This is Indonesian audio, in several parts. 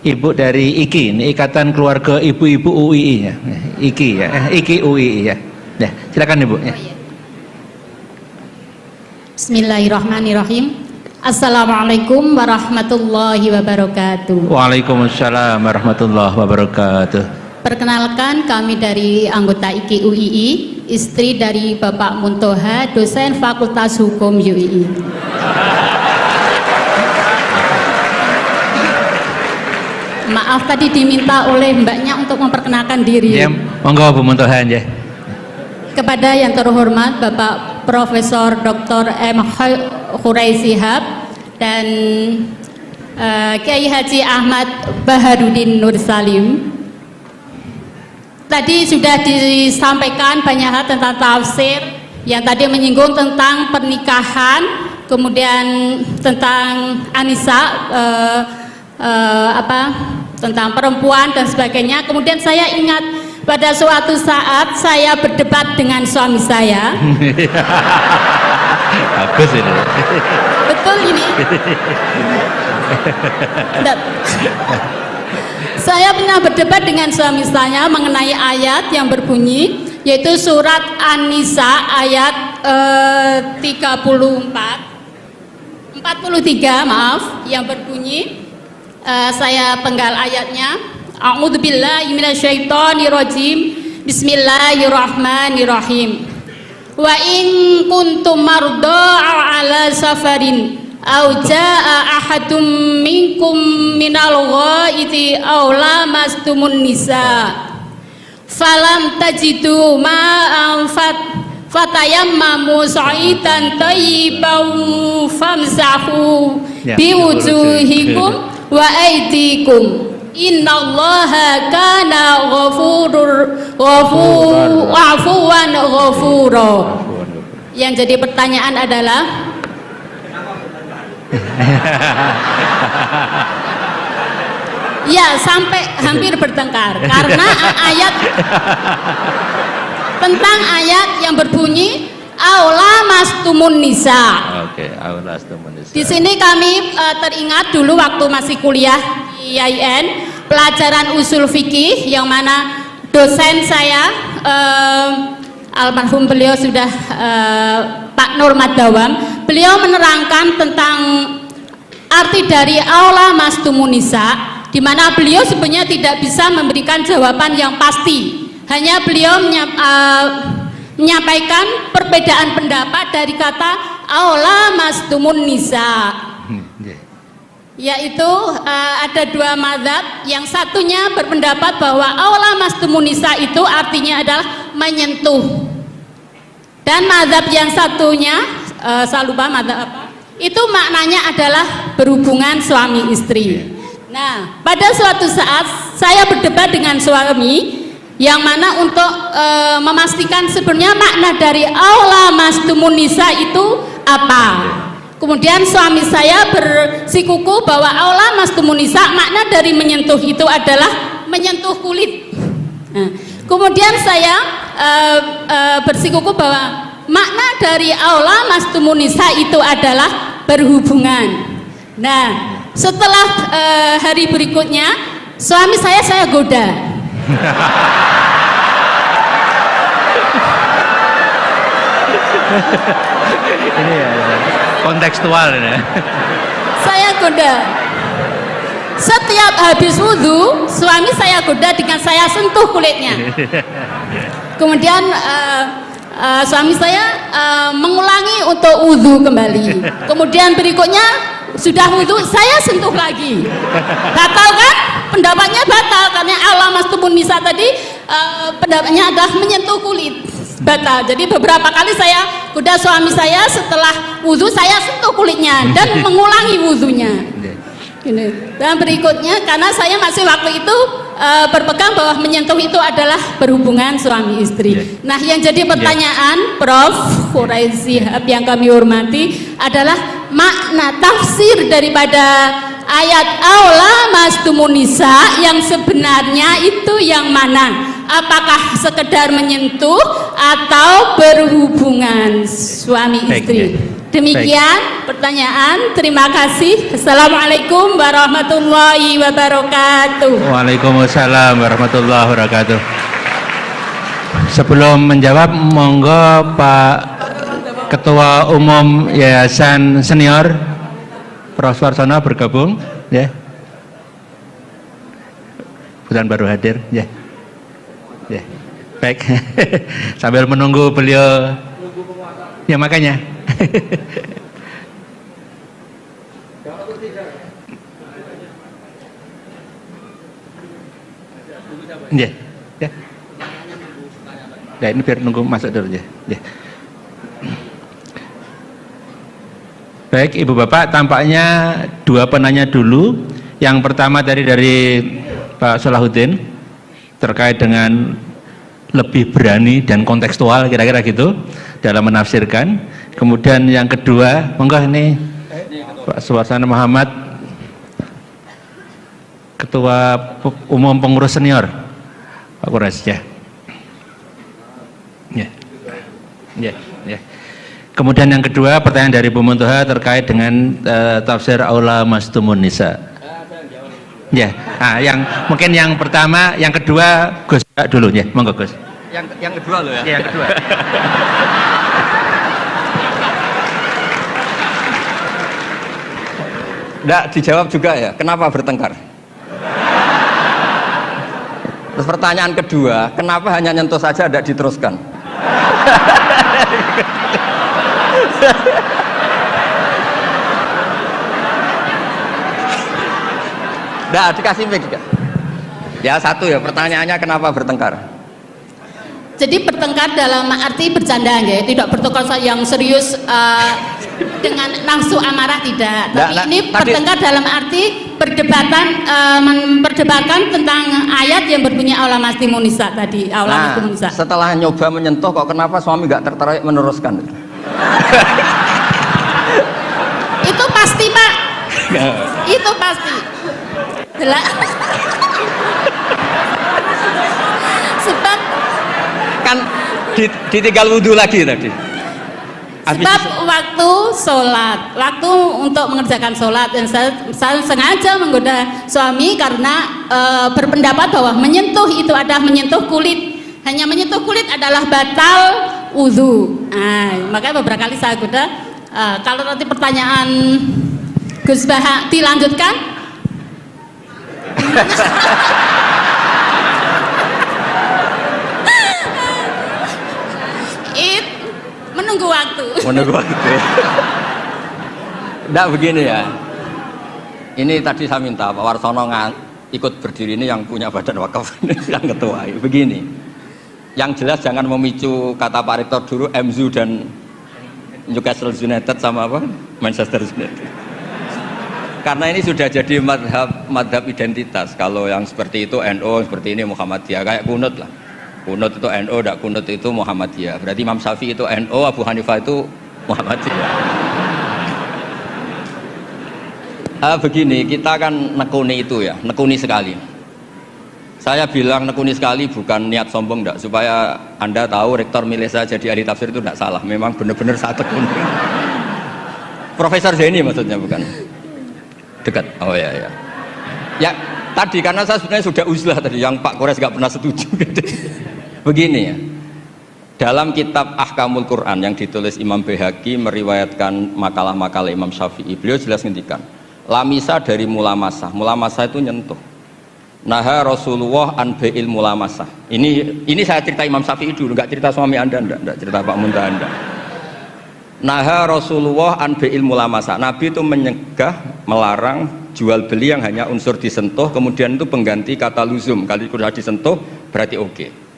ibu dari IKI, ini Ikatan Keluarga Ibu-Ibu UII ya. IKI ya, IKI UII ya. Ya, silakan Ibu ya. Bismillahirrahmanirrahim. Assalamualaikum warahmatullahi wabarakatuh. Waalaikumsalam warahmatullahi wabarakatuh. Perkenalkan, kami dari anggota IKI UII, istri dari Bapak Muntoha, dosen Fakultas Hukum UII. Maaf, tadi diminta oleh mbaknya untuk memperkenalkan diri. Ya, monggo Bu Muntoha ya. Kepada yang terhormat Bapak Profesor Dr. M. Khurai Shihab dan Kiai Haji Ahmad Baharudin Nur Salim. Tadi sudah disampaikan banyak hal tentang tafsir, yang tadi menyinggung tentang pernikahan, kemudian tentang Anisa, tentang perempuan dan sebagainya. Kemudian saya ingat pada suatu saat saya berdebat dengan suami saya. Bagus ini. Betul ini. Saya pernah berdebat dengan suami saya mengenai ayat yang berbunyi, yaitu surat An-Nisa ayat 43 maaf, yang berbunyi, saya penggal ayatnya. A'udzubillahi minasyaitonirrajim. Bismillahirrahmanirrahim. Wa in kuntum mardaa ala safarin aw jaa ahadum minkum minal ghaiti aw lamastumun nisa falam tajidu ma'an fatayammamu sa'idan thayyiban famsahu biwujuhikum wa aydikum innallaha kana afuwan ghafura. Yang jadi pertanyaan adalah ya, sampai hampir bertengkar karena ayat tentang ayat yang berbunyi aula mastumun nisa. Oke, aula mastumun nisa. Di sini kami teringat dulu waktu masih kuliah di IAIN, pelajaran usul fikih, yang mana dosen saya almarhum beliau sudah Pak Nur Madawam, beliau menerangkan tentang arti dari aula mastumun nisa, di mana beliau sebenarnya tidak bisa memberikan jawaban yang pasti. Hanya beliau menyampaikan perbedaan pendapat dari kata aula mastumun nisa, yaitu ada dua mazhab. Yang satunya berpendapat bahwa aula mastumun nisa itu artinya adalah menyentuh, dan mazhab yang satunya saya lupa mazhab apa, itu maknanya adalah berhubungan suami istri. Nah, pada suatu saat saya berdebat dengan suami, yang mana untuk memastikan sebenarnya makna dari aula mastumun nisa itu apa. Kemudian suami saya bersikuku bahwa aula mastumun nisa, makna dari menyentuh itu adalah menyentuh kulit. Nah, kemudian saya bersikuku bahwa makna dari aula mastumun nisa itu adalah berhubungan. Nah, setelah hari berikutnya suami saya goda. Ini ya, kontekstual ini. Saya goda. Setiap habis wudhu, suami saya goda dengan saya sentuh kulitnya. Kemudian suami saya mengulangi untuk wudhu kembali. Kemudian berikutnya sudah wudhu, saya sentuh lagi. Batal kan? Pendapatnya batal karena aula mastumun nisa tadi pendapatnya adalah menyentuh kulit. Batal. Jadi beberapa kali saya goda suami saya, setelah wudhu saya sentuh kulitnya dan mengulangi wudhunya. Dan berikutnya, karena saya masih waktu itu berpegang bahwa menyentuh itu adalah berhubungan suami istri. Nah, yang jadi pertanyaan Prof. Khurai Shihab yang kami hormati adalah makna tafsir daripada ayat aula mastumun nisa yang sebenarnya itu yang mana? Apakah sekedar menyentuh atau berhubungan suami istri? Demikian pertanyaan. Terima kasih. Assalamualaikum warahmatullahi wabarakatuh. Waalaikumsalam warahmatullahi wabarakatuh. Sebelum menjawab, monggo Pak Ketua Umum Yayasan Senior Prof. Suarsono bergabung, ya. Bukan baru hadir, ya. Ya. Baik. Sambil menunggu beliau, ya makanya. Ya, ya. Ya, ini biar nunggu masuk dulu ya. Ya. Baik, Ibu Bapak, tampaknya dua penanya dulu. Yang pertama dari Pak Salahuddin terkait dengan lebih berani dan kontekstual, kira-kira gitu dalam menafsirkan. Kemudian yang kedua, monggo ini Pak Suwarsana Muhammad, Ketua Umum Pengurus Senior Pak Kures, ya. Ya. Ya, ya. Kemudian yang kedua, pertanyaan dari Bu Muntoha terkait dengan tafsir Aula Mastumun Nisa. Ya, yang mungkin yang pertama, yang kedua Gus dulu ya, monggo Gus. Yang kedua loh ya. Yang kedua. Nggak dijawab juga ya, kenapa bertengkar? Terus pertanyaan kedua, kenapa hanya nyentuh saja tidak diteruskan? Nggak dikasih mic. Ya satu ya, pertanyaannya kenapa bertengkar? Jadi bertengkar dalam arti bercanda, ya, tidak bertengkar yang serius dengan nafsu amarah, tidak. Tapi ini bertengkar dalam arti memperdebatkan tentang ayat yang berbunyi Aula Mastumun Nisa tadi. Aula Mastumun Nisa. Setelah nyoba menyentuh, kok kenapa suami nggak tertarik meneruskan? Itu pasti, Pak. Itu pasti. Sebab kan ditinggal wudhu lagi tadi. Sebab waktu sholat, waktu untuk mengerjakan sholat, dan saya sengaja menggoda suami karena berpendapat bahwa menyentuh itu adalah menyentuh kulit, hanya menyentuh kulit adalah batal wudhu. Makanya beberapa kali saya goda. Kalau nanti pertanyaan Gus Baha dilanjutkan. Menunggu waktu. Menunggu waktu. Nggak begini ya. Ini tadi saya minta Pak Warsono ikut berdiri, ini yang punya badan wakaf, yang ketua. Begini. Yang jelas jangan memicu kata Pak Rektor dulu MZU dan Newcastle United sama apa? Manchester United. Karena ini sudah jadi madhab identitas. Kalau yang seperti itu NU, seperti ini Muhammadiyah, kayak kunut lah. Kunut itu NU, tidak kunut itu Muhammadiyah. Berarti Imam Syafi'i itu NU, Abu Hanifah itu Muhammadiyah. Begini, kita kan nekuni itu ya, nekuni sekali. Saya bilang nekuni sekali bukan niat sombong, enggak, supaya Anda tahu Rektor milih saya jadi ahli tafsir itu tidak salah. Memang benar-benar saat tekuni. Profesor Zaini maksudnya, bukan? Dekat. Oh ya ya. Ya tadi karena saya sebenarnya sudah uzlah tadi, yang Pak Kores nggak pernah setuju. Begini ya, dalam kitab Ahkamul Quran yang ditulis Imam Baihaqi meriwayatkan makalah-makalah Imam Syafi'i, beliau jelas ngendikan lamisa dari mulamasah. Mulamasah itu nyentuh. Naha Rasulullah an bai'il mulamasah. Ini saya cerita Imam Syafi'i dulu, nggak cerita suami Anda, enggak cerita Pak Muntaha Anda. Naha Rasulullah an bai'il mulamasah. Nabi itu menyegah, melarang jual beli yang hanya unsur disentuh, kemudian itu pengganti kata luzum. Kali sudah disentuh berarti oke.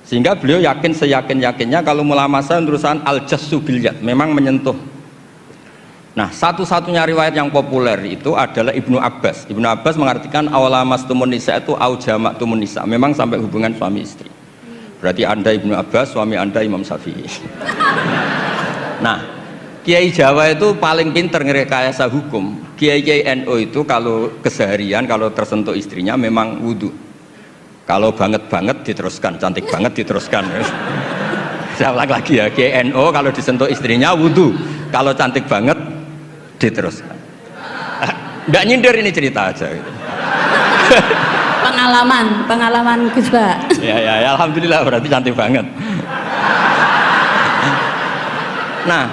Sehingga beliau yakin seyakin-yakinnya kalau mulamasah terusan al-jassu bil yad, memang menyentuh. Nah, satu-satunya riwayat yang populer itu adalah Ibnu Abbas. Ibnu Abbas mengartikan awala mastumun nisa itu au jama'tumun nisa, memang sampai hubungan suami istri. Berarti Anda Ibnu Abbas, suami Anda Imam Syafi'i. Nah, Kiai Jawa itu paling pinter ngerekayasa hukum. Kiai NU itu kalau keseharian, kalau tersentuh istrinya memang wudhu. Kalau banget-banget diteruskan, cantik banget diteruskan. Saya ulang lagi ya, Kiai NU kalau disentuh istrinya wudhu. Kalau cantik banget diteruskan. Nggak nyindir, ini cerita aja gitu. Pengalaman Gus Pak. Ya, alhamdulillah berarti cantik banget. Nah,